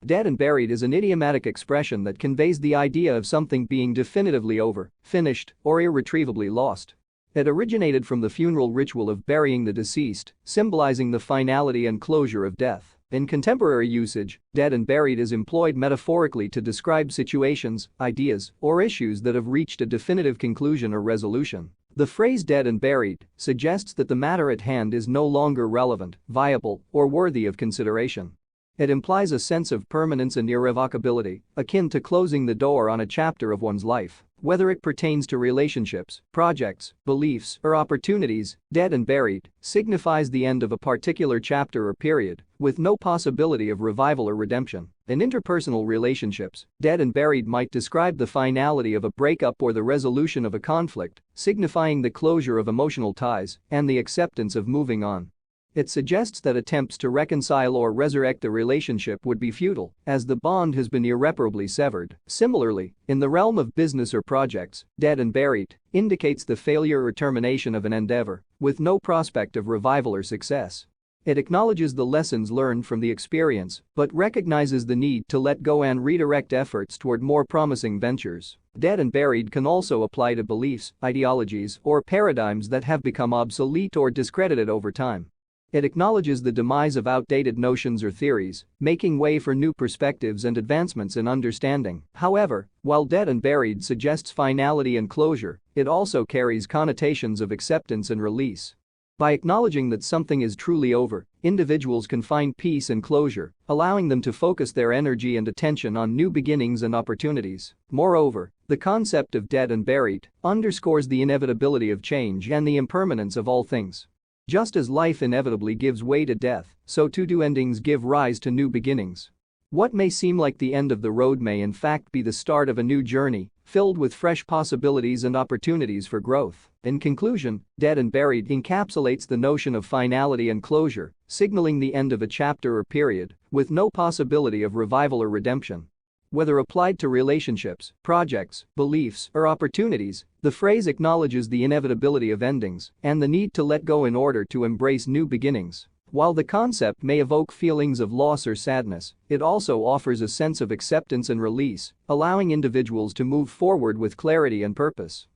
Dead and buried is an idiomatic expression that conveys the idea of something being definitively over, finished, or irretrievably lost. It originated from the funeral ritual of burying the deceased, symbolizing the finality and closure of death. In contemporary usage, dead and buried is employed metaphorically to describe situations, ideas, or issues that have reached a definitive conclusion or resolution. The phrase dead and buried suggests that the matter at hand is no longer relevant, viable, or worthy of consideration. It implies a sense of permanence and irrevocability, akin to closing the door on a chapter of one's life. Whether it pertains to relationships, projects, beliefs, or opportunities, dead and buried signifies the end of a particular chapter or period, with no possibility of revival or redemption. In interpersonal relationships, dead and buried might describe the finality of a breakup or the resolution of a conflict, signifying the closure of emotional ties and the acceptance of moving on. It suggests that attempts to reconcile or resurrect the relationship would be futile, as the bond has been irreparably severed. Similarly, in the realm of business or projects, dead and buried indicates the failure or termination of an endeavor, with no prospect of revival or success. It acknowledges the lessons learned from the experience, but recognizes the need to let go and redirect efforts toward more promising ventures. Dead and buried can also apply to beliefs, ideologies, or paradigms that have become obsolete or discredited over time. It acknowledges the demise of outdated notions or theories, making way for new perspectives and advancements in understanding. However, while dead and buried suggests finality and closure, it also carries connotations of acceptance and release. By acknowledging that something is truly over, individuals can find peace and closure, allowing them to focus their energy and attention on new beginnings and opportunities. Moreover, the concept of dead and buried underscores the inevitability of change and the impermanence of all things. Just as life inevitably gives way to death, so too do endings give rise to new beginnings. What may seem like the end of the road may in fact be the start of a new journey, filled with fresh possibilities and opportunities for growth. In conclusion, dead and buried encapsulates the notion of finality and closure, signaling the end of a chapter or period, with no possibility of revival or redemption. Whether applied to relationships, projects, beliefs, or opportunities, the phrase acknowledges the inevitability of endings and the need to let go in order to embrace new beginnings. While the concept may evoke feelings of loss or sadness, it also offers a sense of acceptance and release, allowing individuals to move forward with clarity and purpose.